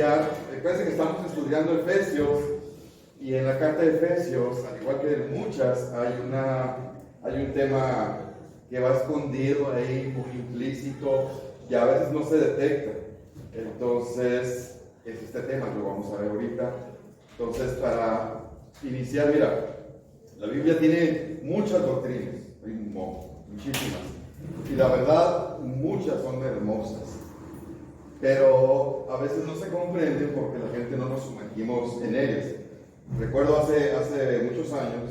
iniciar, recuerden que estamos estudiando Efesios, y en la carta de Efesios, al igual que en muchas, hay un tema que va escondido ahí, muy implícito, y a veces no se detecta. Entonces, es este tema, lo vamos a ver ahorita. Entonces, para iniciar, mira, la Biblia tiene muchas doctrinas, hay muchísimas, y la verdad, muchas son hermosas, pero a veces no se comprenden porque la gente no nos sumergimos en ellas. Recuerdo hace muchos años,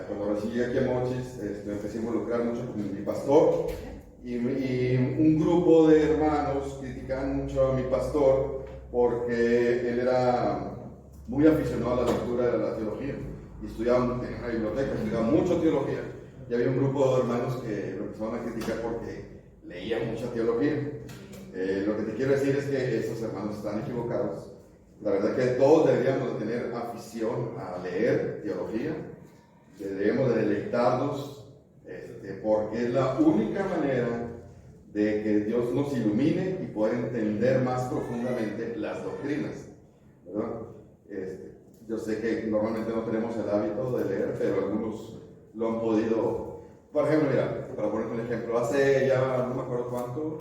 cuando recién llegué aquí a Mochis, empecé a involucrar mucho con mi pastor, y un grupo de hermanos criticaban mucho a mi pastor porque él era muy aficionado a la lectura de la teología, y estudiaba en una biblioteca, estudiaba mucho teología, y había un grupo de hermanos que lo empezaban a criticar porque leía mucha teología. Lo que te quiero decir es que esos hermanos están equivocados. La verdad que todos deberíamos de tener afición a leer teología, deberíamos de deleitarnos, porque es la única manera de que Dios nos ilumine y poder entender más profundamente las doctrinas, ¿verdad? Yo sé que normalmente no tenemos el hábito de leer, pero algunos lo han podido. Por ejemplo, mira, para poner un ejemplo, hace ya no me acuerdo cuánto,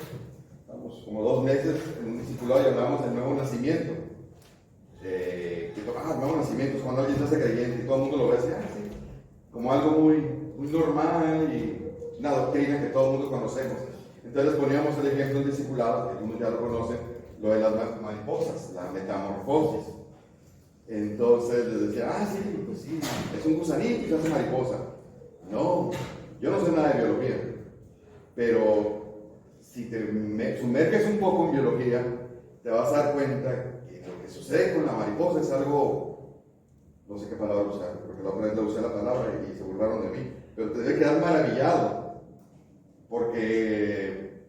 estamos como 2 meses en un discipulado y hablábamos del nuevo nacimiento. Nuevo nacimiento es cuando alguien se hace creyente y todo el mundo lo ve así, como algo muy normal y una doctrina que todo el mundo conocemos. Entonces les poníamos el ejemplo del discipulado, que algunos ya lo conocen, lo de las mariposas, la metamorfosis. Entonces les decía, sí, pues sí, es un gusanito y se hace mariposa. No, yo no sé nada de biología, pero si te sumerges un poco en biología, te vas a dar cuenta que lo que sucede con la mariposa es algo, no sé qué palabra usar, porque la otra vez le usé la palabra y se burlaron de mí, pero te debe quedar maravillado, porque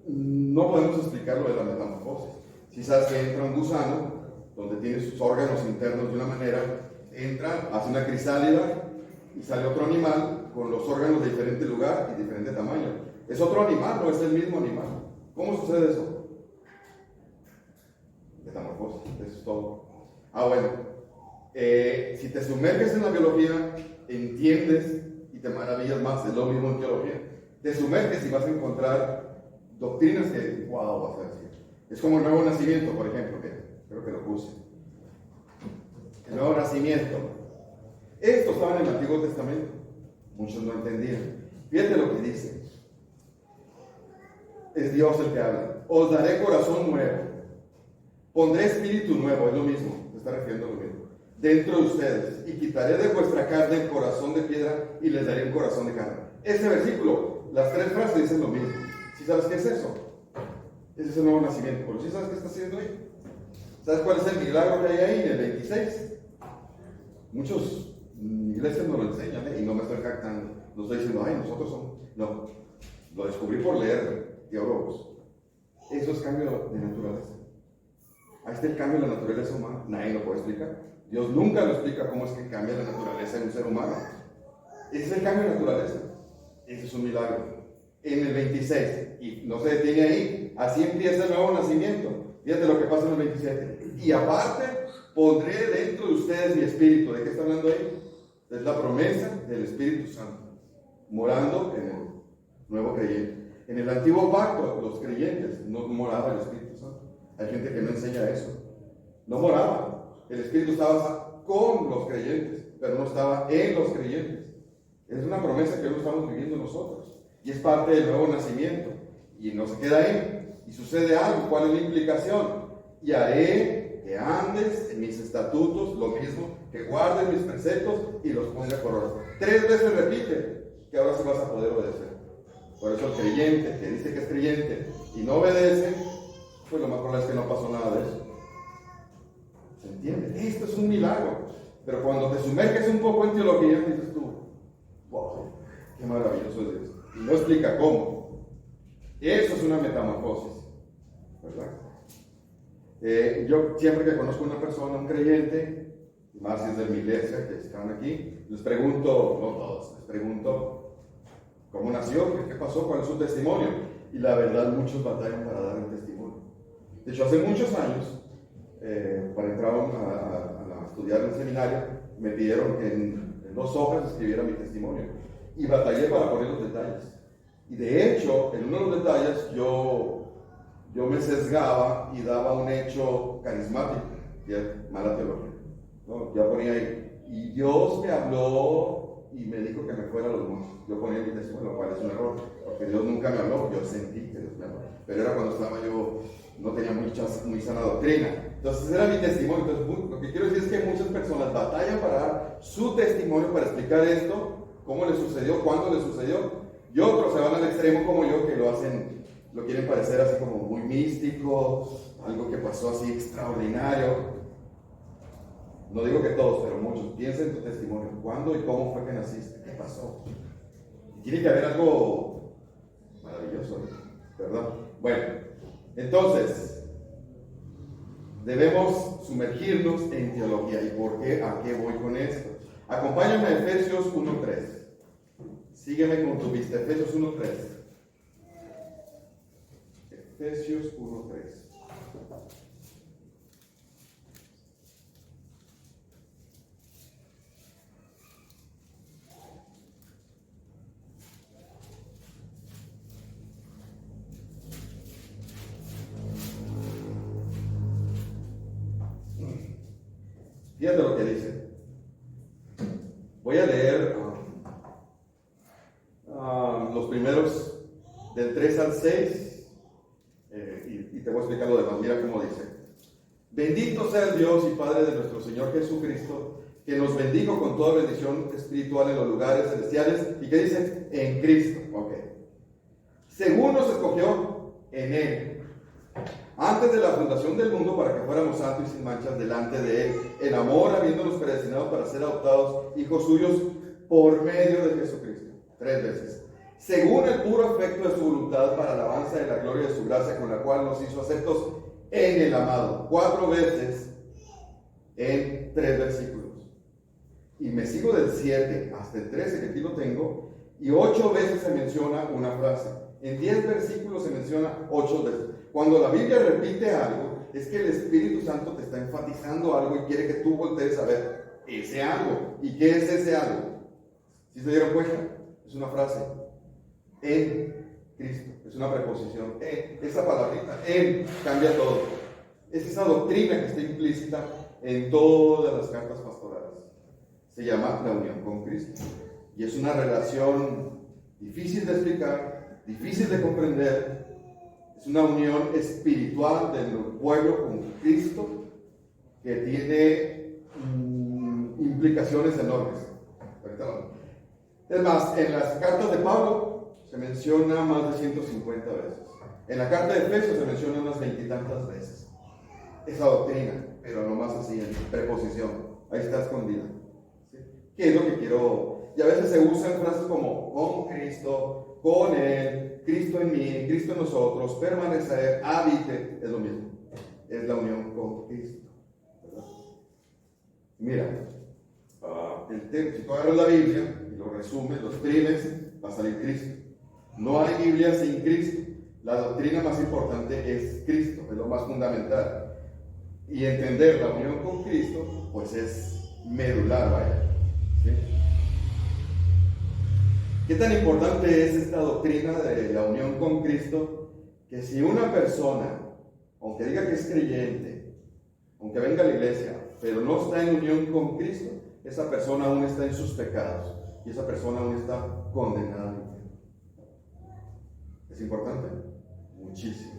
no podemos explicar lo de la metamorfosis. Si sabes que entra un gusano, donde tiene sus órganos internos de una manera, entra, hace una crisálida y sale otro animal con los órganos de diferente lugar y diferente tamaño. Es otro animal, no es el mismo animal. ¿Cómo sucede eso? Metamorfosis, eso es todo. Bueno, si te sumerges en la biología, entiendes y te maravillas más, es lo mismo en teología. Te sumerges y vas a encontrar doctrinas que, wow, vas a decir. Es como el nuevo nacimiento, por ejemplo, que creo que lo puse. El nuevo nacimiento. Esto estaba en el Antiguo Testamento. Muchos no entendían. Fíjate lo que dice. Es Dios el que habla. Os daré corazón nuevo. Pondré espíritu nuevo, es lo mismo. Se está refiriendo a lo mismo. Dentro de ustedes. Y quitaré de vuestra carne el corazón de piedra y les daré un corazón de carne. Ese versículo, las 3 frases dicen lo mismo. ¿Sí sabes qué es eso? Ese es el nuevo nacimiento. Pero ¿sí sabes qué está haciendo ahí? ¿Sabes cuál es el milagro que hay ahí en el 26? Muchos iglesias nos lo enseñan, y no me estoy jactando. No estoy diciendo, nosotros somos. No, lo descubrí por leer teólogos. Eso es cambio de naturaleza. Ahí está el cambio de la naturaleza humana. Nadie lo puede explicar. Dios nunca lo explica cómo es que cambia la naturaleza de un ser humano. Ese es el cambio de naturaleza. Ese es un milagro. En el 26, y no se detiene ahí, así empieza el nuevo nacimiento. Fíjate lo que pasa en el 27. Y aparte, pondré dentro de ustedes mi espíritu. ¿De qué está hablando ahí? Es la promesa del Espíritu Santo, morando en el nuevo creyente. En el antiguo pacto, los creyentes no moraba el Espíritu Santo. Hay gente que no enseña eso. No moraba. El Espíritu estaba con los creyentes, pero no estaba en los creyentes. Es una promesa que hoy estamos viviendo nosotros. Y es parte del nuevo nacimiento. Y no se queda ahí. Y sucede algo. ¿Cuál es la implicación? Y haré que andes en mis estatutos, lo mismo, que guardes mis preceptos y los ponga por obra. 3 veces repite que ahora sí vas a poder obedecer. Por eso el creyente que dice que es creyente y no obedece, pues lo más probable es que no pasó nada de eso. ¿Se entiende? Esto es un milagro. Pero cuando te sumerges un poco en teología, dices tú, wow, qué maravilloso es Dios. Y no explica cómo. Eso es una metamorfosis, ¿verdad? Yo siempre que conozco a una persona, un creyente, más si es de mi iglesia, que están aquí, les pregunto, no todos, les pregunto cómo nació, qué pasó, cuál es su testimonio. Y la verdad, muchos batallan para dar el testimonio. De hecho, hace muchos años, para entrar a estudiar en el seminario, me pidieron que en 2 hojas escribiera mi testimonio. Y batallé para poner los detalles. Y de hecho, en uno de los detalles yo me sesgaba y daba un hecho carismático, que es mala teología, ¿no? Ya ponía ahí. Y Dios me habló y me dijo que me fuera a los montes. Yo ponía mi testimonio, lo cual es un error, porque Dios nunca me habló, yo sentí que Dios me habló. Pero era cuando estaba yo, no tenía muy sana doctrina. Entonces era mi testimonio. Entonces, lo que quiero decir es que muchas personas batallan para dar su testimonio, para explicar esto, cómo le sucedió, cuándo le sucedió. Y otros se van al extremo como yo, que lo quieren parecer así como muy místico, algo que pasó así extraordinario. No digo que todos, pero muchos. Piensa en tu testimonio. ¿Cuándo y cómo fue que naciste? ¿Qué pasó? Tiene que haber algo maravilloso, ¿verdad? Bueno, entonces, debemos sumergirnos en teología. ¿Y por qué? ¿A qué voy con esto? Acompáñame a Efesios 1:3. Sígueme con tu vista. Efesios 1:3. Efesios 1:3. Fíjate lo que dice. Voy a leer los primeros del 3 al 6 y te voy a explicar lo demás. Mira cómo dice. Bendito sea el Dios y Padre de nuestro Señor Jesucristo, que nos bendijo con toda bendición espiritual en los lugares celestiales. ¿Y qué dice? En Cristo. Ok. Según nos escogió en Él, antes de la fundación del mundo, para que fuéramos santos y sin manchas delante de Él, en amor, habiéndonos predestinado para ser adoptados hijos suyos por medio de Jesucristo. 3 veces. Según el puro afecto de su voluntad, para alabanza de la gloria de su gracia, con la cual nos hizo aceptos en el amado. 4 veces en 3 versículos. Y me sigo del 7 hasta el 13, que aquí lo tengo, y 8 veces se menciona una frase. En 10 versículos se menciona 8 veces. Cuando la Biblia repite algo, es que el Espíritu Santo te está enfatizando algo y quiere que tú voltees a ver ese algo. ¿Y qué es ese algo? ¿Sí se dieron cuenta? Es una frase. En Cristo. Es una preposición. Esa palabrita, en, cambia todo. Es esa doctrina que está implícita en todas las cartas pastorales. Se llama la unión con Cristo. Y es una relación difícil de explicar, difícil de comprender. Es una unión espiritual del pueblo con Cristo que tiene implicaciones enormes. Es más, en las cartas de Pablo se menciona más de 150 veces. En la carta de Efesios se menciona unas 20 y tantas veces. Esa doctrina, pero no más así, en preposición. Ahí está escondida. ¿Sí? ¿Qué es lo que quiero? Y a veces se usan frases como con Cristo, con Él, Cristo en mí, Cristo en nosotros, permanecer, habite, es lo mismo. Es la unión con Cristo, ¿verdad? Mira, si tú agarras la Biblia y lo resumes, lo exprimes, va a salir Cristo. No hay Biblia sin Cristo. La doctrina más importante es Cristo, es lo más fundamental. Y entender la unión con Cristo, pues es medular, vaya. ¿Sí? ¿Qué tan importante es esta doctrina de la unión con Cristo? Que si una persona, aunque diga que es creyente, aunque venga a la iglesia, pero no está en unión con Cristo, esa persona aún está en sus pecados y esa persona aún está condenada al infierno. ¿Es importante? Muchísimo.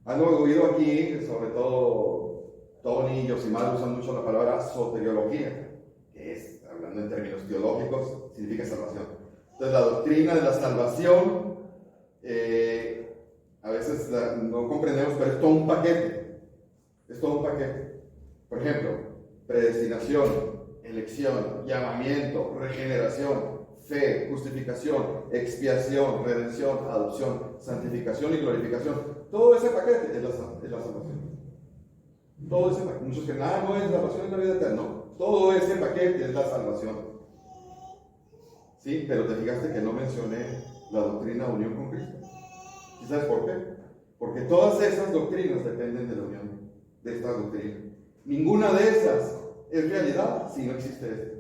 Han oído aquí, sobre todo Tony y Yosimar usan mucho la palabra soteriología, que es, hablando en términos teológicos, significa salvación. Entonces la doctrina de la salvación, a veces no comprendemos, pero es todo un paquete. Es todo un paquete. Por ejemplo, predestinación, elección, llamamiento, regeneración, fe, justificación, expiación, redención, adopción, santificación y glorificación. Todo ese paquete es la salvación. Todo ese paquete. Muchos que nada no es salvación en la vida eterna. No. Todo ese paquete es la salvación. Sí, pero te fijaste que no mencioné la doctrina de unión con Cristo. ¿Y sabes por qué? Porque todas esas doctrinas dependen de la unión. de esta doctrina. Ninguna de esas es realidad si no existe esto.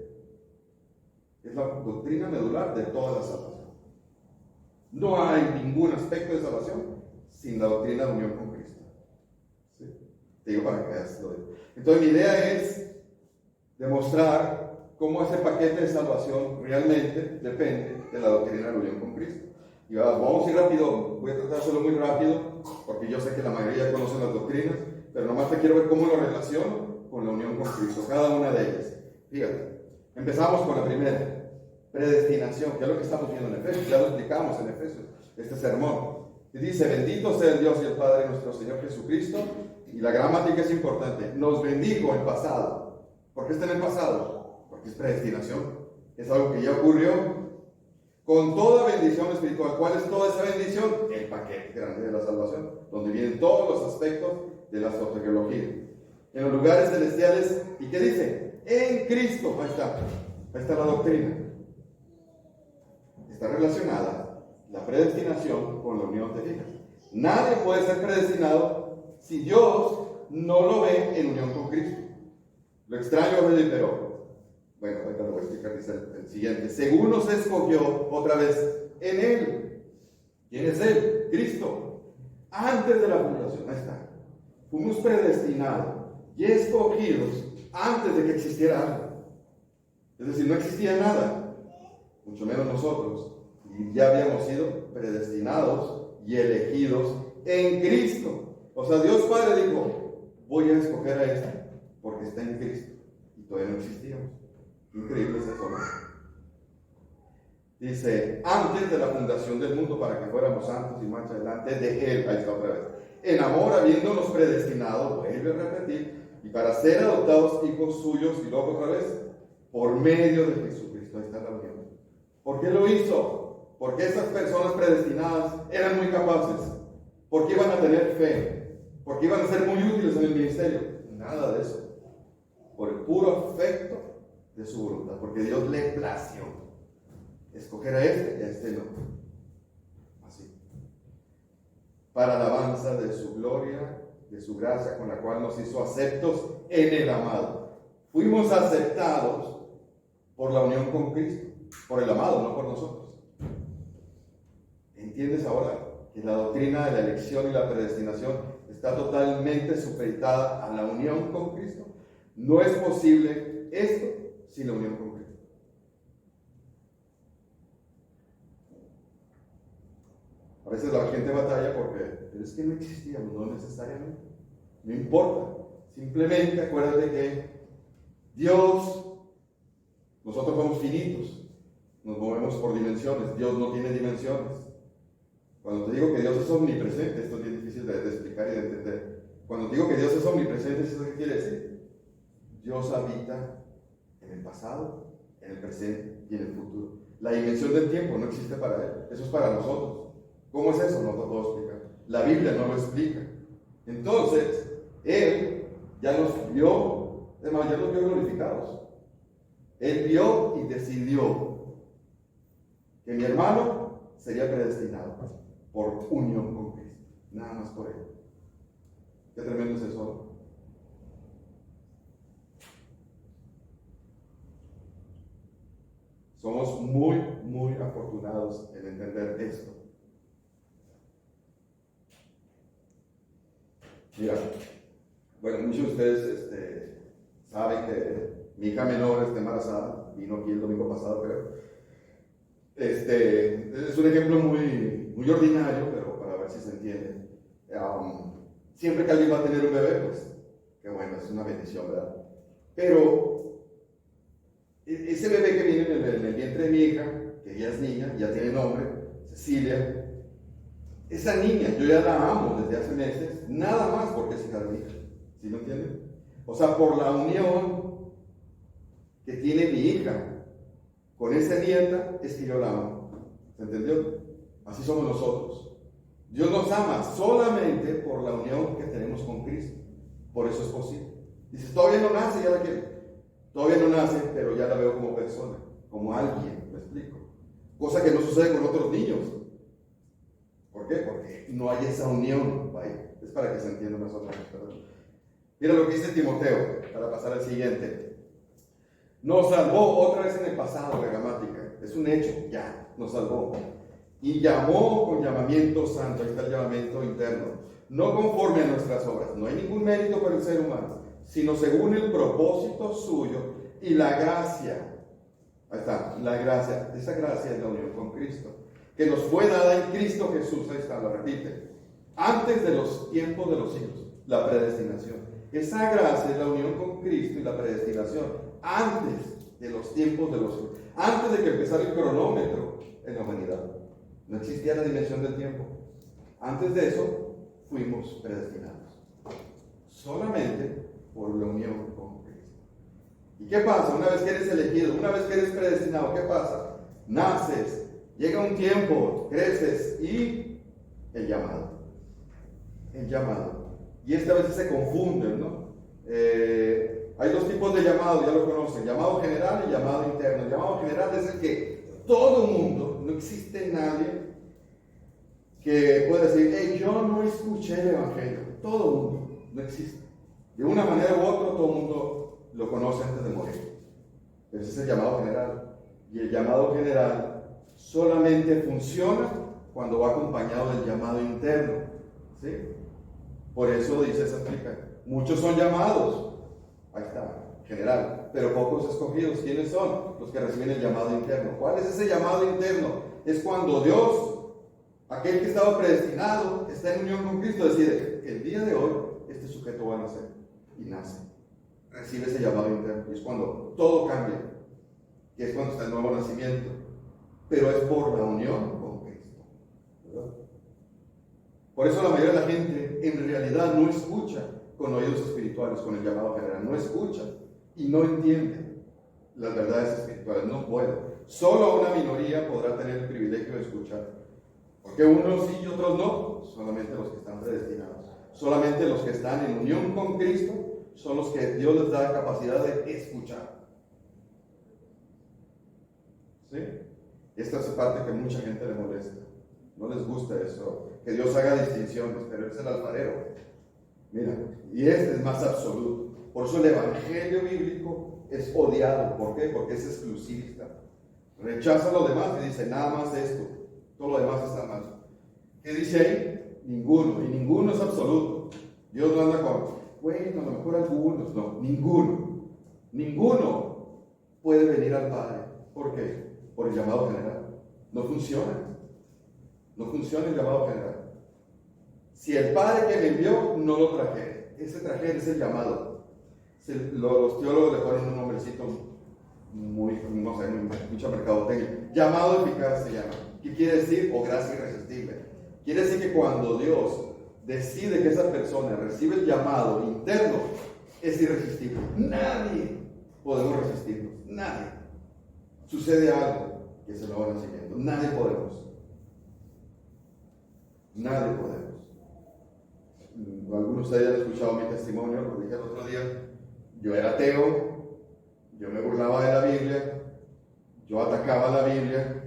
Es la doctrina medular de toda la salvación. No hay ningún aspecto de salvación sin la doctrina de unión con Cristo. ¿Sí? Te digo para que veas lo digo. Entonces mi idea es demostrar cómo ese paquete de salvación realmente depende de la doctrina de la unión con Cristo. Y vamos a ir rápido, voy a tratar de hacerlo muy rápido, porque yo sé que la mayoría ya conocen las doctrinas, pero nomás te quiero ver cómo lo relaciono con la unión con Cristo, cada una de ellas. Fíjate, empezamos con la primera, predestinación, que es lo que estamos viendo en Efesios, ya lo explicamos en Efesios, este sermón. Y dice, bendito sea el Dios y el Padre de nuestro Señor Jesucristo, y la gramática es importante, nos bendijo en pasado. ¿Por qué está en el pasado? Porque es predestinación, es algo que ya ocurrió, con toda bendición espiritual. ¿Cuál es toda esa bendición? El paquete grande de la salvación, donde vienen todos los aspectos de la soteriología. En los lugares celestiales, ¿y qué dice? En Cristo, ahí está la doctrina. Está relacionada la predestinación con la unión, ¿te fijas? Nadie puede ser predestinado si Dios no lo ve en unión con Cristo. Lo extraño es pero bueno, ahorita lo voy a explicar, dice el siguiente. Según nos escogió otra vez en Él. ¿Quién es Él? Cristo. Antes de la fundación, ahí está. Fuimos predestinados y escogidos antes de que existiera algo. Es decir, no existía nada, mucho menos nosotros. Y ya habíamos sido predestinados y elegidos en Cristo. O sea, Dios Padre dijo, voy a escoger a este porque está en Cristo. Y todavía no existíamos. Increíble es eso, ¿no? Dice, antes de la fundación del mundo, para que fuéramos santos y mancha delante de Él, ahí está otra vez. En amor, habiéndonos predestinado, vuelve a repetir, y para ser adoptados hijos suyos, y luego otra vez, por medio de Jesucristo. Ahí está la unión. ¿Por qué lo hizo? Porque esas personas predestinadas eran muy capaces. Porque iban a tener fe. Porque iban a ser muy útiles en el ministerio. Nada de eso. Por el puro afecto de su voluntad, porque Dios le plació escoger a este y a este no. Así. Para alabanza de su gloria, de su gracia, con la cual nos hizo aceptos en el amado. Fuimos aceptados por la unión con Cristo, por el amado, no por nosotros. ¿Entiendes ahora que la doctrina de la elección y la predestinación está totalmente supeditada a la unión con Cristo? No es posible esto sin la unión con Cristo. A veces la gente batalla porque es que no existíamos, no necesariamente. No importa. Simplemente acuérdate que Dios, nosotros somos finitos, nos movemos por dimensiones. Dios no tiene dimensiones. Cuando te digo que Dios es omnipresente, esto es bien difícil de explicar y de entender. Cuando te digo que Dios es omnipresente, ¿eso qué quiere decir? Dios habita en el pasado, en el presente y en el futuro. La dimensión del tiempo no existe para Él, eso es para nosotros. ¿Cómo es eso? No te puedo explicar. La Biblia no lo explica. Entonces, Él ya nos vio, además ya nos vio glorificados. Él vio y decidió que mi hermano sería predestinado por unión con Cristo. Nada más por Él. Qué tremendo es eso, ¿no? Somos muy, muy afortunados en entender esto. Mira, bueno, muchos de ustedes saben que mi hija menor está embarazada, vino aquí el domingo pasado, creo. Es un ejemplo muy, muy ordinario, pero para ver si se entiende. Siempre que alguien va a tener un bebé, pues, qué bueno, es una bendición, ¿verdad? Pero ese bebé que viene en el vientre de mi hija, que ya es niña, ya tiene nombre, Cecilia, esa niña, yo ya la amo desde hace meses, nada más porque es hija de mi hija. ¿Sí lo entienden? O sea, por la unión que tiene mi hija con esa nieta, es que yo la amo. ¿Se entendió? Así somos nosotros. Dios nos ama solamente por la unión que tenemos con Cristo. Por eso es posible. Dices, todavía no nace, ya la quiero. Todavía no nace, pero ya la veo como persona, como alguien, ¿me explico? Cosa que no sucede con otros niños. ¿Por qué? Porque no hay esa unión, ¿vale? Es para que se entienda más o menos, ¿verdad? Mira lo que dice Timoteo, para pasar al siguiente. Nos salvó, otra vez en el pasado, la gramática. Es un hecho, ya, nos salvó. Y llamó con llamamiento santo, ahí está el llamamiento interno. No conforme a nuestras obras. No hay ningún mérito para el ser humano, sino según el propósito suyo y la gracia. Ahí está, la gracia. Esa gracia es la unión con Cristo, que nos fue dada en Cristo Jesús. Ahí está, lo repite. Antes de los tiempos de los siglos, la predestinación. Esa gracia es la unión con Cristo y la predestinación. Antes de los tiempos de los siglos. Antes de que empezara el cronómetro en la humanidad. No existía la dimensión del tiempo. Antes de eso, fuimos predestinados. Solamente por la unión con Cristo. ¿Y qué pasa? Una vez que eres elegido, una vez que eres predestinado, ¿qué pasa? Naces, llega un tiempo, creces y el llamado. El llamado. Y esta vez se confunden, ¿no? Hay dos tipos de llamado, ya lo conocen, llamado general y llamado interno. El llamado general es el que todo el mundo, no existe nadie que pueda decir, hey, yo no escuché el Evangelio. Todo el mundo, no existe. De una manera u otra, todo el mundo lo conoce antes de morir. Ese es el llamado general. Y el llamado general solamente funciona cuando va acompañado del llamado interno. ¿Sí? Por eso dice esa explica. Muchos son llamados. Ahí está, general. Pero pocos escogidos. ¿Quiénes son? Los que reciben el llamado interno. ¿Cuál es ese llamado interno? Es cuando Dios, aquel que estaba predestinado, está en unión con Cristo, decide que el día de hoy este sujeto va a nacer. Y nace. Recibe ese llamado interno. Y es cuando todo cambia. Que es cuando está el nuevo nacimiento. Pero es por la unión con Cristo. ¿Verdad? Por eso la mayoría de la gente en realidad no escucha con oídos espirituales, con el llamado general. No escucha y no entiende las verdades espirituales. No puede. Solo una minoría podrá tener el privilegio de escuchar. Porque unos sí y otros no. Solamente los que están predestinados. Solamente los que están en unión con Cristo son los que Dios les da la capacidad de escuchar. ¿Sí? Esta es la parte que mucha gente le molesta. No les gusta eso, que Dios haga distinciones, pero es el alfarero. Mira, y este es más absoluto. Por eso el evangelio bíblico es odiado. ¿Por qué? Porque es exclusivista. Rechaza lo demás y dice, nada más esto. Todo lo demás está mal. ¿Qué dice ahí? Ninguno. Y ninguno es absoluto. Dios no anda con, bueno, a lo mejor algunos. No, ninguno. Ninguno puede venir al Padre. ¿Por qué? Por el llamado general. No funciona. No funciona el llamado general. Si el Padre que me envió no lo trajere, ese trajere es el llamado. Los teólogos le ponen un nombrecito muy, no sé, mucha mercadotecnia. Llamado eficaz se llama. ¿Qué quiere decir? O gracia irresistible. Quiere decir que cuando Dios decide que esa persona recibe el llamado interno, es irresistible. Nadie podemos resistirnos. Nadie. Sucede algo que es el nuevo nacimiento. Nadie podemos. Nadie podemos. Algunos de ustedes han escuchado mi testimonio, lo dije el otro día. Yo era ateo, yo me burlaba de la Biblia, yo atacaba la Biblia,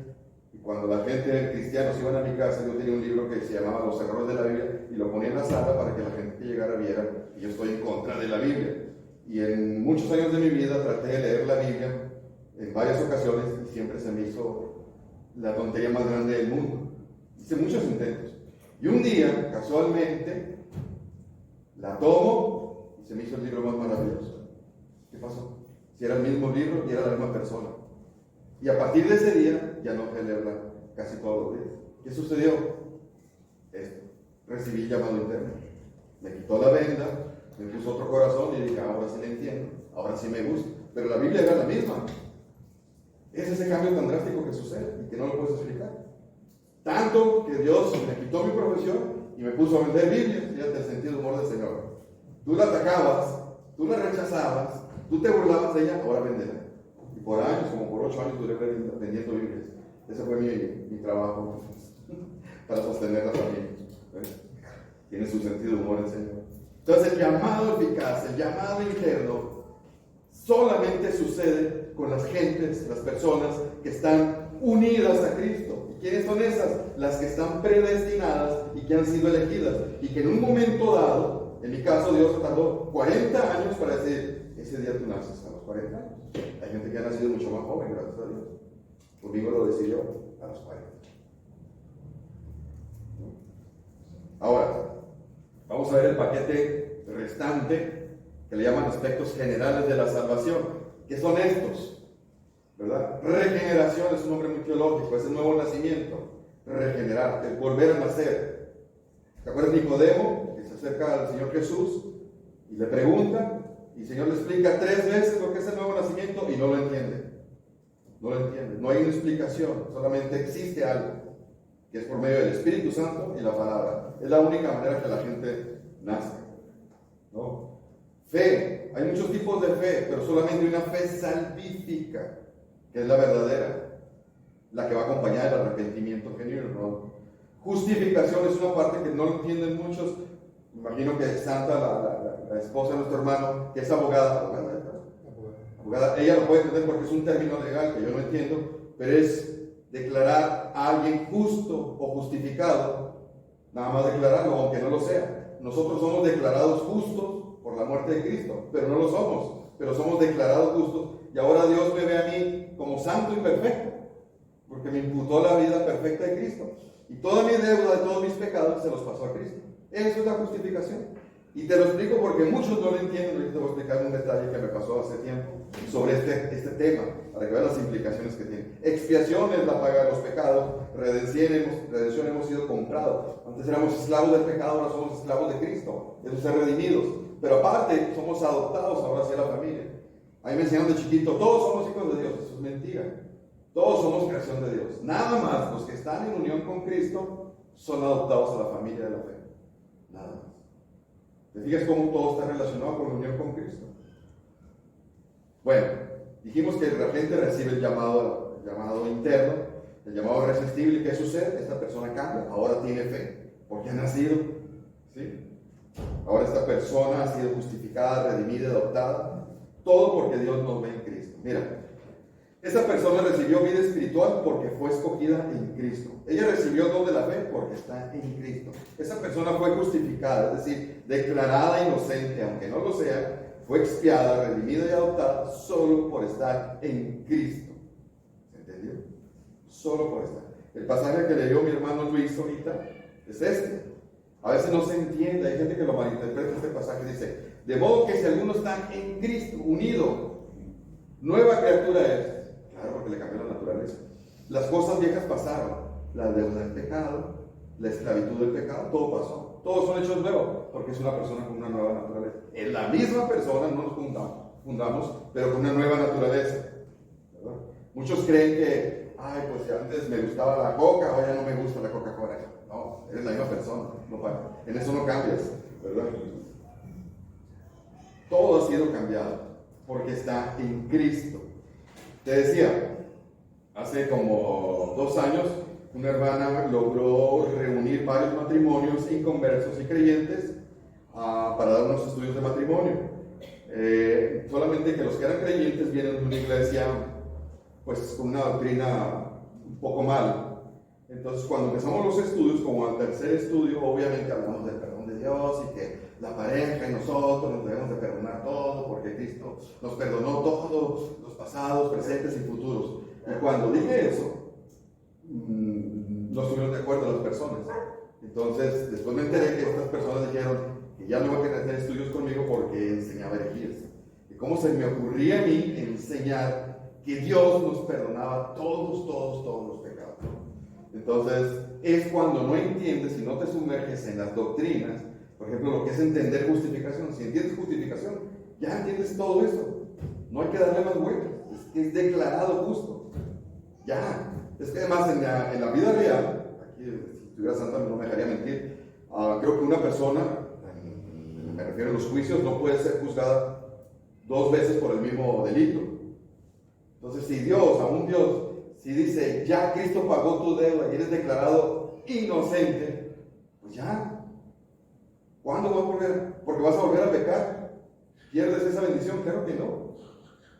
y cuando la gente cristianos iban a mi casa, yo tenía un libro que se llamaba Los errores de la Biblia, y lo ponía en la sala para que la gente que llegara viera que yo estoy en contra de la Biblia. Y en muchos años de mi vida traté de leer la Biblia en varias ocasiones, y siempre se me hizo la tontería más grande del mundo. Hice muchos intentos. Y un día, casualmente, la tomo y se me hizo el libro más maravilloso. ¿Qué pasó? Si era el mismo libro y era la misma persona. Y a partir de ese día, ya no dejé de leerla casi todos los días. ¿Qué sucedió? Esto. Recibí el llamado interno. Me quitó la venda, me puso otro corazón y dije, ahora sí la entiendo, ahora sí me gusta. Pero la Biblia era la misma. Es ese cambio tan drástico que sucede y que no lo puedes explicar. Tanto que Dios me quitó mi profesión y me puso a vender Biblias. Fíjate el sentido de humor del Señor. Tú la atacabas, tú la rechazabas, tú te burlabas de ella, ahora véndela. Y por años, como por 8 años, duré vendiendo Biblias. Ese fue mi trabajo para sostener la familia. Tiene su sentido de humor el Señor. Entonces el llamado eficaz, el llamado interno, solamente sucede con las gentes, las personas que están unidas a Cristo. ¿Quiénes son esas? Las que están predestinadas y que han sido elegidas y que en un momento dado En mi caso, Dios tardó 40 años para decir, ese día tú naces, a los 40 años. Hay gente que ha nacido mucho más joven, gracias a Dios. Conmigo lo decidió a los 40. Ahora, vamos a ver el paquete restante, que le llaman aspectos generales de la salvación. ¿Qué son estos? ¿Verdad? Regeneración es un nombre muy teológico, es el nuevo nacimiento. Regenerar, el volver a nacer. ¿Te acuerdas de Nicodemo, que se acerca al Señor Jesús y le pregunta, y el Señor le explica 3 veces lo que es el nuevo nacimiento y no lo entiende? No lo entiende, no hay una explicación, solamente existe algo, que es por medio del Espíritu Santo y la palabra. Es la única manera que la gente nace, ¿no? Fe, hay muchos tipos de fe, pero solamente una fe salvífica, que es la verdadera, la que va acompañada del arrepentimiento genuino, ¿no? Justificación es una parte que no lo entienden muchos. Me imagino que Santa, la esposa de nuestro hermano, que es abogada, ella lo puede entender porque es un término legal que yo no entiendo, pero es declarar a alguien justo o justificado, nada más declararlo, aunque no lo sea. Nosotros somos declarados justos por la muerte de Cristo, pero no lo somos, pero somos declarados justos, y ahora Dios me ve a mí como santo y perfecto, porque me imputó la vida perfecta de Cristo, y toda mi deuda de todos mis pecados se los pasó a Cristo. Eso es la justificación. Y te lo explico porque muchos no lo entienden. Ahorita te voy a explicar un detalle que me pasó hace tiempo sobre este tema, para que vean las implicaciones que tiene. Expiación es la paga de los pecados, redención hemos sido comprados. Antes éramos esclavos del pecado, ahora somos esclavos de Cristo. Eso es ser redimidos. Pero aparte, somos adoptados ahora hacia la familia. A mí me enseñaron de chiquito, todos somos hijos de Dios. Eso es mentira. Todos somos creación de Dios. Nada más los que están en unión con Cristo son adoptados a la familia de la fe. Nada más. ¿Te fijas cómo todo está relacionado con la unión con Cristo? Bueno, dijimos que la gente recibe el llamado interno, el llamado irresistible. ¿Qué sucede? Esta persona cambia, ahora tiene fe, porque ha nacido, ¿sí? Ahora esta persona ha sido justificada, redimida, adoptada, todo porque Dios nos ve en Cristo. Mira, esta persona recibió vida espiritual porque fue escogida en Cristo. Ella recibió el don de la fe porque está en Cristo. Esa persona fue justificada, es decir, declarada inocente, aunque no lo sea, fue expiada, redimida y adoptada solo por estar en Cristo. ¿Se entendió? Solo por estar. El pasaje que leyó mi hermano Luis ahorita es este. A veces no se entiende, hay gente que lo malinterpreta este pasaje, dice, de modo que si alguno está en Cristo, unido, nueva criatura es. Claro, porque le cambió la naturaleza. Las cosas viejas pasaron, la deuda del pecado, la esclavitud del pecado, todo pasó. Todos son hechos nuevos, porque es una persona con una nueva naturaleza. Es la misma persona, no nos fundamos, pero con una nueva naturaleza, ¿verdad? Muchos creen que, pues ya antes me gustaba la coca, ahora ya no me gusta la Coca-Cola. No, eres la misma persona, en eso no cambias, ¿verdad? Todo ha sido cambiado, porque está en Cristo. Te decía, hace como 2 años, una hermana logró reunir varios matrimonios inconversos y creyentes para dar unos estudios de matrimonio. Solamente que los que eran creyentes vienen de una iglesia, pues con una doctrina un poco mala. Entonces, cuando empezamos los estudios, como al tercer estudio, obviamente hablamos del perdón de Dios y que la pareja y nosotros nos debemos de perdonar todo, porque Cristo nos perdonó todos los pasados, presentes y futuros. Y cuando dije eso, no estuvieron de acuerdo las personas. Entonces, después me enteré que estas personas dijeron que ya no iban a querer hacer estudios conmigo porque enseñaba herejías. Y cómo se me ocurría a mí enseñar que Dios nos perdonaba todos los pecados. Entonces, es cuando no entiendes y no te sumerges en las doctrinas. Por ejemplo, lo que es entender justificación. Si entiendes justificación, ya entiendes todo eso. No hay que darle más vueltas. Es declarado justo. Ya. Es que además en la vida real, aquí si estuviera Santa no me dejaría mentir, creo que una persona, me refiero a los juicios, no puede ser juzgada 2 veces por el mismo delito. Entonces, si Dios, aún Dios, si dice, ya Cristo pagó tu deuda y eres declarado inocente, pues ya. ¿Cuándo vas a volver? Porque vas a volver a pecar. ¿Pierdes esa bendición? Claro que no.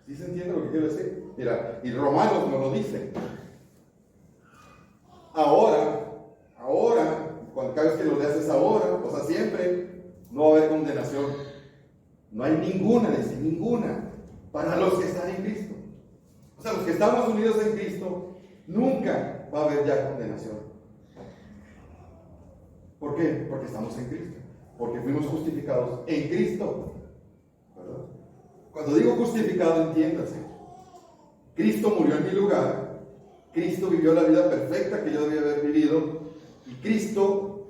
¿Sí se entiende lo que quiero decir? Mira, y Romanos nos lo dice. Ahora, cuando cada vez que lo leas es ahora, o sea, siempre, no va a haber condenación. No hay ninguna, dice, ninguna, para los que están en Cristo. O sea, los que estamos unidos en Cristo, nunca va a haber ya condenación. ¿Por qué? Porque estamos en Cristo. Porque fuimos justificados en Cristo. ¿Verdad? Cuando digo justificado, entiéndase. Cristo murió en mi lugar. Cristo vivió la vida perfecta que yo debía haber vivido. Y Cristo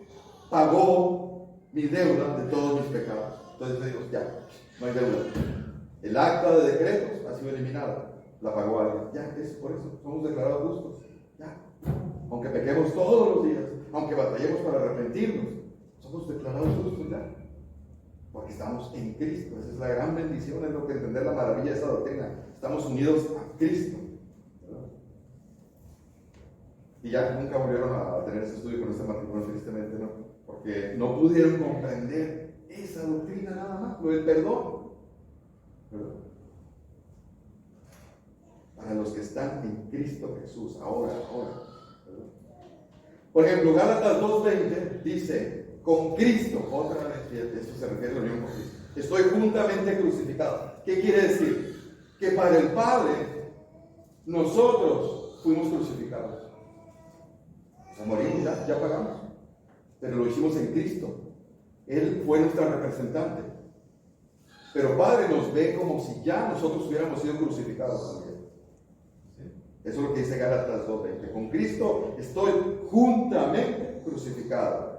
pagó mi deuda de todos mis pecados. Entonces digo, ya, no hay deuda. El acta de decretos ha sido eliminada. La pagó alguien. Ya, es por eso. Somos declarados justos. Ya. Aunque pequemos todos los días, aunque batallemos para arrepentirnos, somos declarados justos ya. Porque estamos en Cristo. Esa es la gran bendición, es lo que entender la maravilla de esa doctrina. Estamos unidos a Cristo. ¿Verdad? Y ya nunca volvieron a tener ese estudio con este matrimonio, tristemente, ¿no? Porque no pudieron comprender esa doctrina nada más, lo del perdón. ¿Verdad? Para los que están en Cristo Jesús, ahora. ¿Verdad? Por ejemplo, Gálatas 2:20 dice, con Cristo, otra vez, esto se refiere a la unión con Cristo, estoy juntamente crucificado. ¿Qué quiere decir? Que para el Padre, nosotros fuimos crucificados. O sea, morimos, ya pagamos. Pero lo hicimos en Cristo. Él fue nuestra representante. Pero Padre nos ve como si ya nosotros hubiéramos sido crucificados también. Eso es lo que dice Gálatas 2:20. Con Cristo estoy juntamente crucificado.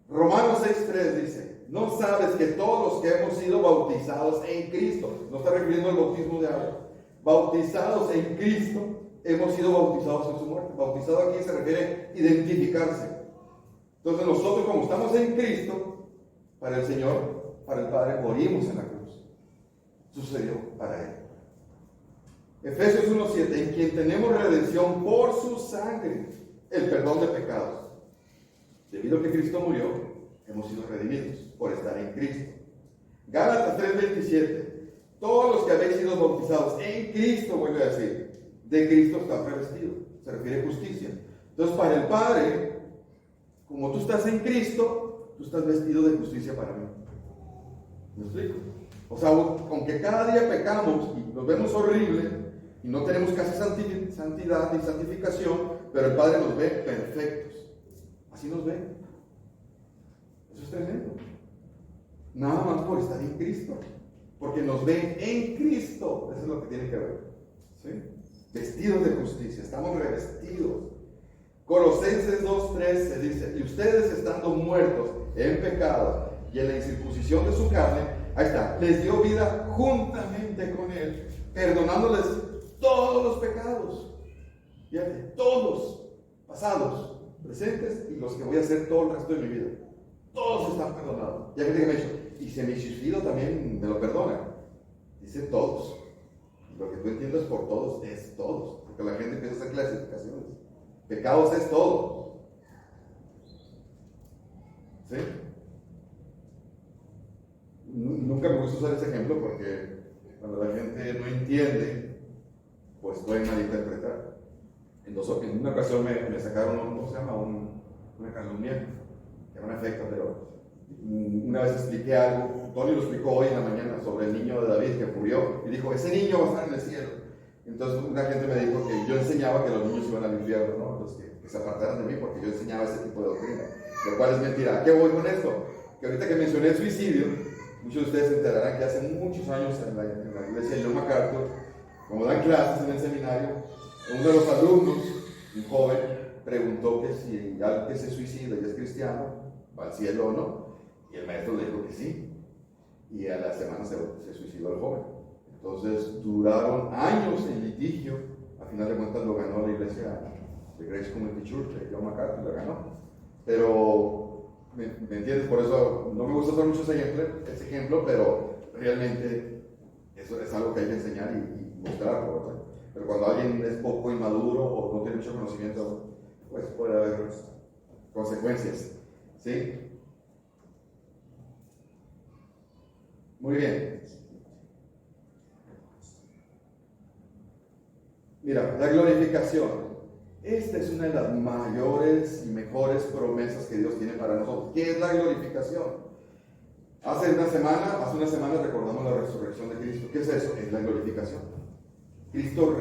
Romanos 6:3 dice, ¿no sabes que todos los que hemos sido bautizados en Cristo, no está refiriendo al bautismo de agua, bautizados en Cristo, hemos sido bautizados en su muerte? Bautizado aquí se refiere a identificarse. Entonces nosotros, como estamos en Cristo, para el Señor, para el Padre, morimos en la cruz. Sucedió para Él. Efesios 1:7, en quien tenemos redención por su sangre, el perdón de pecados. Debido a que Cristo murió, hemos sido redimidos por estar en Cristo. Gálatas 3:27, todos los que habéis sido bautizados en Cristo, vuelve a decir, de Cristo están revestidos. Se refiere a justicia. Entonces, para el Padre, como tú estás en Cristo, tú estás vestido de justicia para mí. ¿Me explico? O sea, aunque cada día pecamos y nos vemos horrible y no tenemos casi santidad ni santificación, pero el Padre nos ve perfectos. Así nos ve. Eso es tremendo. Nada más por estar en Cristo. Porque nos ven en Cristo. Eso es lo que tiene que ver. ¿Sí? Vestidos de justicia. Estamos revestidos. Colosenses 2:13 dice, y ustedes estando muertos en pecado y en la incircuncisión de su carne, ahí está, les dio vida juntamente con Él, perdonándoles todos los pecados. Fíjate, todos, pasados, presentes y los que voy a hacer todo el resto de mi vida. Todos están perdonados. Ya que me ha dicho, y si me suicido también me lo perdona. Dice todos. Lo que tú entiendes por todos es todos. Porque la gente empieza a hacer clasificaciones. Pecados es todo. ¿Sí? Nunca me gusta usar ese ejemplo porque cuando la gente no entiende, pues pueden malinterpretar. En una ocasión me sacaron, ¿cómo se llama? Una calumnia, que no me afecta, pero una vez expliqué algo, Tony lo explicó hoy en la mañana sobre el niño de David que murió, y dijo, ese niño va a estar en el cielo. Entonces una gente me dijo que yo enseñaba que los niños iban al infierno, ¿no? Entonces que se apartaran de mí porque yo enseñaba ese tipo de doctrina, lo cual es mentira. ¿A qué voy con esto? Que ahorita que mencioné el suicidio, muchos de ustedes se enterarán que hace muchos años en la iglesia de John MacArthur, como dan clases en el seminario, uno de los alumnos, un joven, preguntó que si alguien que se suicida y es cristiano, va al cielo o no, y el maestro le dijo que sí, y a la semana se suicidó el joven. Entonces duraron años en litigio, a final de cuentas lo ganó la iglesia de Grace Community Church, de John MacArthur lo ganó. Pero, ¿me entiendes? Por eso no me gusta usar mucho ese ejemplo, pero realmente eso es algo que hay que enseñar y mostrarlo, ¿verdad? Pero cuando alguien es poco inmaduro o no tiene mucho conocimiento, pues puede haber consecuencias. ¿Sí? Muy bien. Mira, la glorificación. Esta es una de las mayores y mejores promesas que Dios tiene para nosotros. ¿Qué es la glorificación? Hace una semana recordamos la resurrección de Cristo. ¿Qué es eso? Es la glorificación. Cristo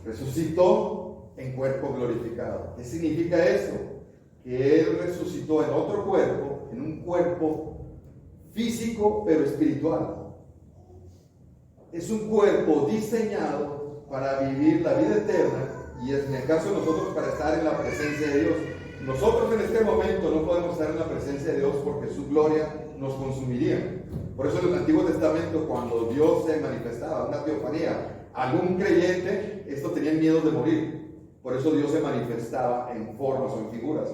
resucitó en cuerpo glorificado. ¿Qué significa eso? Que Él resucitó en otro cuerpo, en un cuerpo físico pero espiritual. Es un cuerpo diseñado para vivir la vida eterna y en el caso de nosotros para estar en la presencia de Dios. Nosotros en este momento no podemos estar en la presencia de Dios porque su gloria nos consumiría. Por eso en el Antiguo Testamento, cuando Dios se manifestaba, una teofanía, algún creyente, estos tenían miedo de morir. Por eso Dios se manifestaba en formas o en figuras.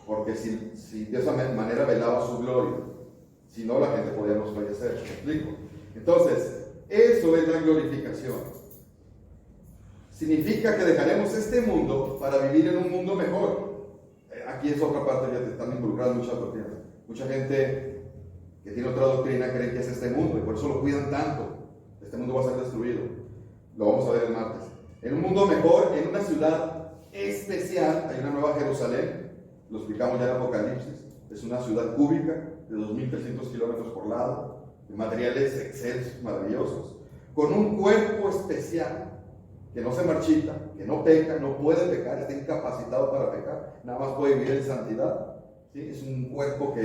Porque si de esa manera velaba su gloria, si no la gente podía fallecer. ¿Me explico? Entonces, eso es la glorificación. Significa que dejaremos este mundo para vivir en un mundo mejor. Aquí es otra parte, ya te están involucradas muchas doctrinas. Mucha gente que tiene otra doctrina cree que es este mundo y por eso lo cuidan tanto. Este mundo va a ser destruido. Lo vamos a ver el martes. En un mundo mejor, en una ciudad especial, hay una nueva Jerusalén. Lo explicamos ya en Apocalipsis. Es una ciudad cúbica de 2.300 kilómetros por lado, de materiales excelsos, maravillosos, con un cuerpo especial que no se marchita, que no peca, no puede pecar, está incapacitado para pecar, nada más puede vivir en santidad. ¿Sí? Es un cuerpo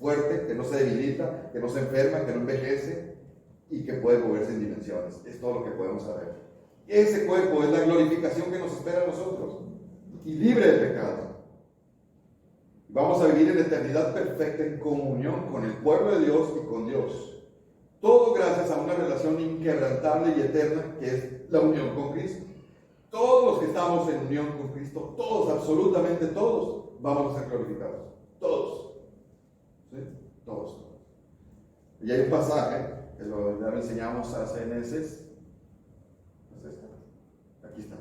fuerte, que no se debilita, que no se enferma, que no envejece y que puede moverse en dimensiones. Es todo lo que podemos saber. Ese cuerpo es la glorificación que nos espera a nosotros y libre de pecado. Vamos a vivir en eternidad perfecta en comunión con el pueblo de Dios y con Dios. Todo gracias a una relación inquebrantable y eterna que es la unión con Cristo. Todos los que estamos en unión con Cristo, todos, absolutamente todos, vamos a ser glorificados. Todos. ¿Sí? Todos. Y hay un pasaje, que ya lo enseñamos hace meses. Aquí está.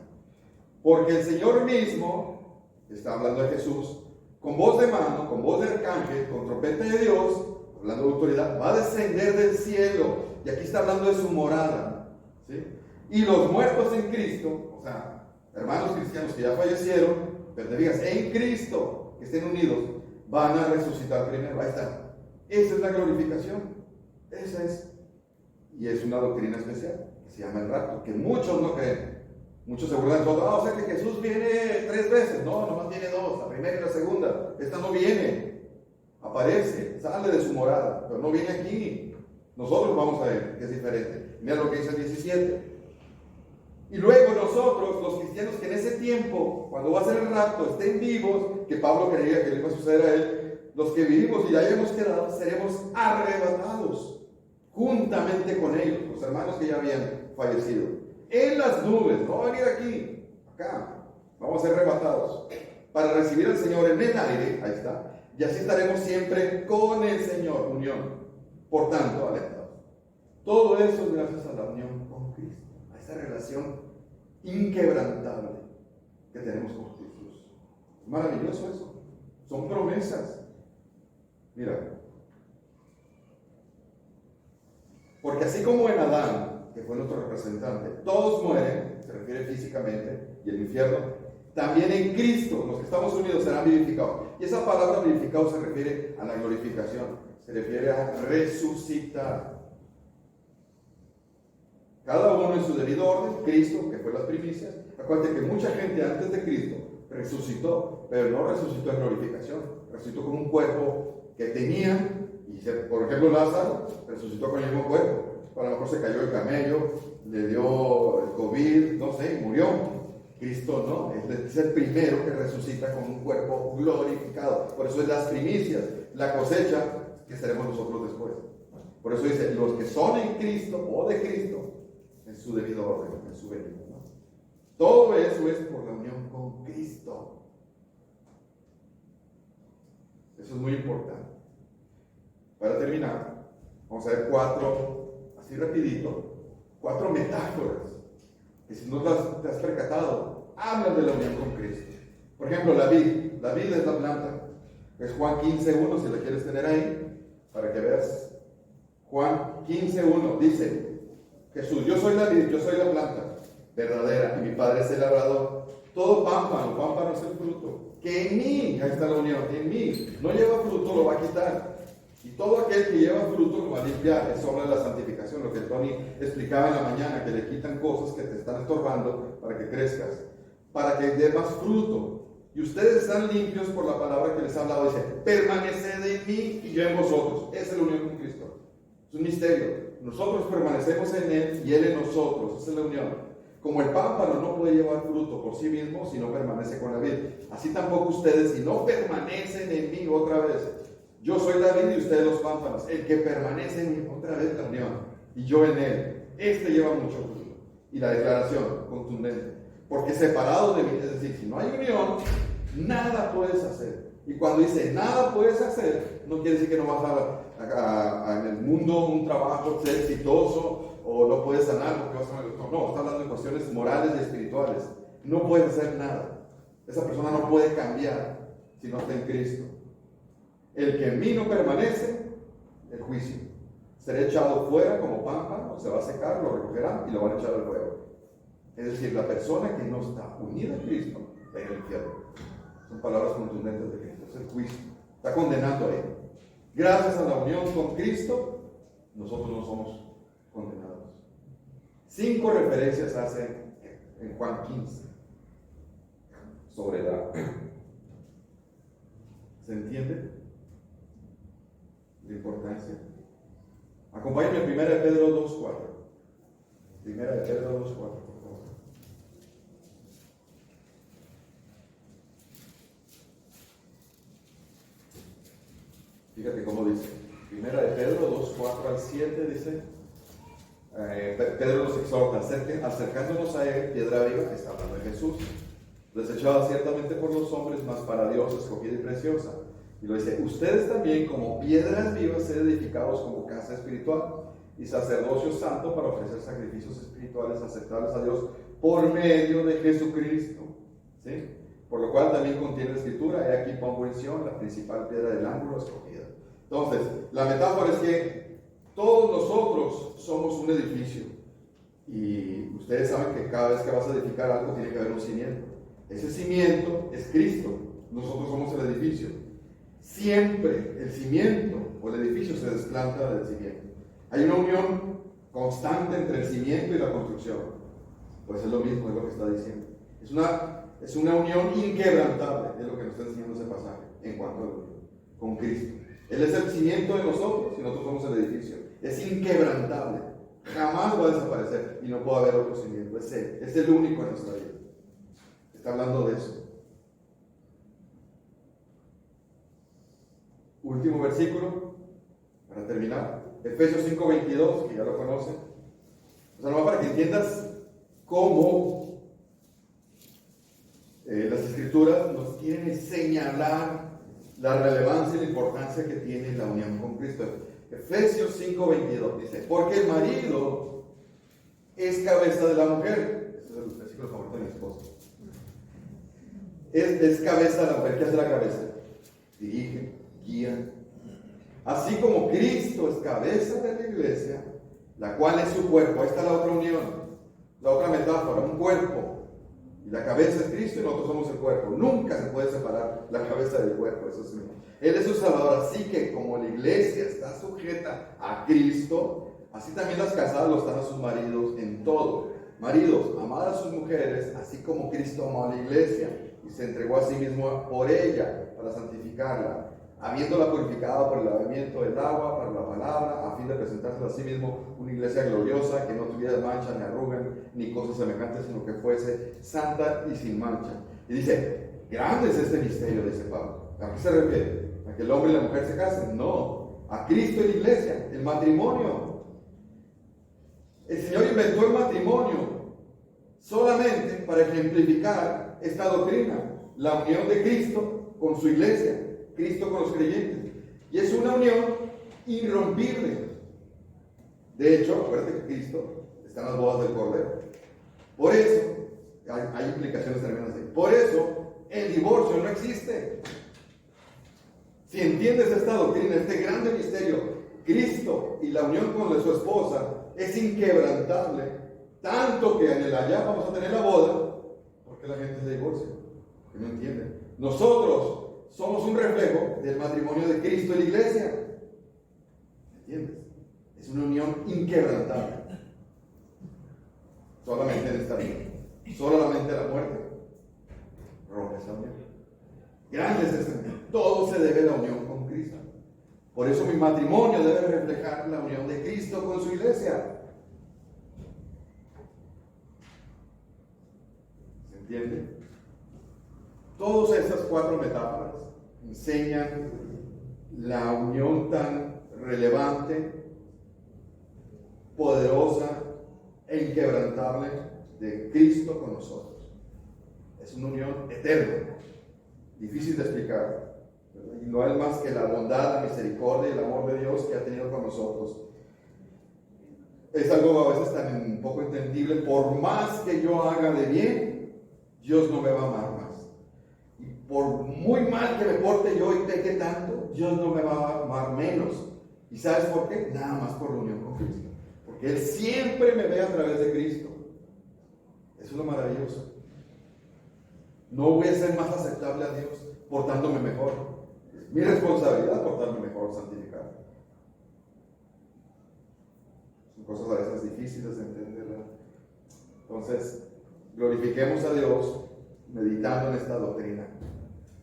Porque el Señor mismo, está hablando de Jesús, con voz de mano, con voz de arcángel, con trompeta de Dios, hablando de autoridad, va a descender del cielo. Y aquí está hablando de su morada. ¿Sí? Y los muertos en Cristo, o sea, hermanos cristianos que ya fallecieron, pero te digas, en Cristo, que estén unidos, van a resucitar primero. Ahí está. Esa es la glorificación. Esa es. Y es una doctrina especial, que se llama el rapto, que muchos no creen. Muchos se burlan de todo. O sea que Jesús viene 3 veces. No, nomás viene 2, la primera y la segunda. Esta no viene. Aparece, sale de su morada, pero no viene aquí. Nosotros vamos a ver que es diferente. Mira lo que dice el 17. Y luego nosotros, los cristianos que en ese tiempo, cuando va a ser el rapto, estén vivos, que Pablo creía que le iba a suceder a él, los que vivimos y ya hayamos quedado, seremos arrebatados juntamente con ellos, los hermanos que ya habían fallecido, en las nubes. No va a venir aquí, acá, vamos a ser arrebatados para recibir al Señor en el aire. Ahí está. Y así estaremos siempre con el Señor, unión. Por tanto, alentados. Todo eso es gracias a la unión con Cristo, a esa relación inquebrantable que tenemos con Jesús. Es maravilloso eso. Son promesas. Mira. Porque así como en Adán, que fue nuestro representante, todos mueren, se refiere físicamente, y el infierno, también en Cristo, los que estamos unidos serán vivificados. Y esa palabra vivificado se refiere a la glorificación, se refiere a resucitar. Cada uno en su debido orden. Cristo, que fue las primicias. Acuérdate que mucha gente antes de Cristo resucitó, pero no resucitó en glorificación, resucitó con un cuerpo que tenía. Y por ejemplo Lázaro resucitó con el mismo cuerpo. A lo mejor se cayó el camello, le dio el COVID, no sé, y murió. Cristo no, es el primero que resucita con un cuerpo glorificado. Por eso es las primicias, la cosecha que seremos nosotros después. Por eso dice, los que son en Cristo o de Cristo, en su debido orden, en su venida, ¿no? Todo eso es por la unión con Cristo. Eso es muy importante. Para terminar, vamos a ver 4, así rapidito, 4 metáforas que si no te has percatado, hablan de la unión con Cristo. Por ejemplo, la vid es la planta. Es Juan 15:1, si la quieres tener ahí, para que veas. Juan 15:1 dice, Jesús, yo soy la vid, yo soy la planta. verdadera, y mi Padre es el labrador. Todo pámpano es el fruto, que en mí, ahí está la unión, en mí no lleva fruto, lo va a quitar. Y todo aquel que lleva fruto lo va a limpiar. Es obra de la santificación, lo que Tony explicaba en la mañana, que le quitan cosas que te están estorbando para que crezcas, para que dé más fruto. Y ustedes están limpios por la palabra que les he hablado. Dice, permaneced en mí y yo en vosotros. Esa es la unión con Cristo. Es un misterio. Nosotros permanecemos en Él y Él en nosotros. Esa es la unión. Como el pámpano no puede llevar fruto por sí mismo si no permanece con la vid, así tampoco ustedes si no permanecen en mí. Otra vez, yo soy la vid y ustedes los pámpanos. El que permanece en mí, otra vez la unión, y yo en Él, este lleva mucho fruto. Y la declaración contundente, porque separado de mí, es decir, si no hay unión, nada puedes hacer. Y cuando dice nada puedes hacer, no quiere decir que no vas a en el mundo un trabajo, ser exitoso, o no puedes sanar porque vas a sanar. No, está hablando de cuestiones morales y espirituales. No puedes hacer nada. Esa persona no puede cambiar si no está en Cristo. El que en mí no permanece, el juicio. Será echado fuera como pámpano, se va a secar, lo recogerán y lo van a echar al fuego. Es decir, la persona que no está unida a Cristo está en el infierno. Son palabras contundentes de Cristo. Es el juicio. Está condenando a él. Gracias a la unión con Cristo, nosotros no somos condenados. 5 referencias hace en Juan 15 sobre la... ¿Se entiende la importancia? Acompáñame a 1 Pedro 2:4. 1 Pedro 2:4, por favor. Fíjate cómo dice. 1 Pedro 2:4 al 7 dice, Pedro los exhorta, acercándonos a él, piedra viva, está hablando de Jesús, desechada ciertamente por los hombres, mas para Dios escogida y preciosa. Y lo dice, ustedes también como piedras vivas sed edificados como casa espiritual y sacerdocio santo para ofrecer sacrificios espirituales aceptables a Dios por medio de Jesucristo. ¿Sí? Por lo cual también contiene la escritura, he aquí pongo en Sion la principal piedra del ángulo escogida. Entonces, la metáfora es que todos nosotros somos un edificio. Y ustedes saben que cada vez que vas a edificar algo tiene que haber un cimiento. Ese cimiento es Cristo. Nosotros somos el edificio. Siempre el cimiento o el edificio se desplanta del cimiento. Hay una unión constante entre el cimiento y la construcción. Pues es lo mismo, es lo que está diciendo. Es una unión inquebrantable, es lo que nos está enseñando ese pasaje en cuanto a la unión con Cristo. Él es el cimiento de nosotros y nosotros somos el edificio. Es inquebrantable. Jamás va a desaparecer y no puede haber otro cimiento. Es Él. Es el único en nuestra vida. Está hablando de eso. Último versículo para terminar. Efesios 5:22, que ya lo conocen. O sea, nomás para que entiendas cómo las Escrituras nos quieren señalar la relevancia y la importancia que tiene la unión con Cristo. Efesios 5:22 dice, porque el marido es cabeza de la mujer. Ese es el versículo favorito de mi esposa. Es cabeza de la mujer. ¿Qué hace la cabeza? Dirige, guía. Así como Cristo es cabeza de la iglesia, la cual es su cuerpo. Ahí está la otra unión, la otra metáfora, un cuerpo. Y la cabeza es Cristo y nosotros somos el cuerpo. Nunca se puede separar la cabeza del cuerpo. Eso es mío. Él es su Salvador. Así que como la iglesia está sujeta a Cristo, así también las casadas lo están a sus maridos en todo. Maridos, amad a sus mujeres, así como Cristo amó a la iglesia y se entregó a sí mismo por ella para santificarla, habiéndola purificado por el lavamiento del agua, para la palabra, a fin de presentársela a sí mismo una iglesia gloriosa, que no tuviera mancha, ni arruga, ni cosas semejantes, sino que fuese santa y sin mancha. Y dice, grande es este misterio, dice Pablo. ¿A qué se refiere? ¿A que el hombre y la mujer se casen? No, a Cristo y la iglesia, el matrimonio. El Señor inventó el matrimonio solamente para ejemplificar esta doctrina, la unión de Cristo con su iglesia, Cristo con los creyentes. Y es una unión irrompible. De hecho, acuérdate que Cristo está en las bodas del Cordero. Por eso, hay implicaciones tremendas ahí. Por eso, el divorcio no existe. Si entiendes esta doctrina, este grande misterio, Cristo y la unión con su esposa es inquebrantable. Tanto que en el allá vamos a tener la boda, porque la gente se divorcia, porque no entienden. Nosotros somos un reflejo del matrimonio de Cristo y la iglesia. ¿Entiendes? Es una unión inquebrantable. Solamente en esta vida. Solamente la muerte rompe esa unión. Grande es esta unión. Todo se debe a la unión con Cristo. Por eso mi matrimonio debe reflejar la unión de Cristo con su iglesia. ¿Se entiende? Todas esas 4 metáforas enseñan la unión tan relevante, poderosa e inquebrantable de Cristo con nosotros. Es una unión eterna, difícil de explicar, ¿verdad? Y no es más que la bondad, la misericordia y el amor de Dios que ha tenido con nosotros. Es algo a veces tan poco entendible. Por más que yo haga de bien, Dios no me va a amar más. Y por muy mal que me porte yo y peque tanto, Dios no me va a amar menos. ¿Y sabes por qué? Nada más por la unión con Cristo. Porque Él siempre me ve a través de Cristo. Eso es lo maravilloso. No voy a ser más aceptable a Dios portándome mejor. Es mi responsabilidad portarme mejor, santificar. Son cosas a veces difíciles de entender, ¿verdad? Entonces, glorifiquemos a Dios meditando en esta doctrina.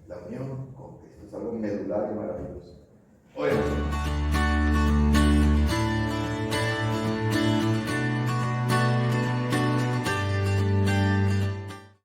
La unión con Cristo es algo medular y maravilloso. Oremos.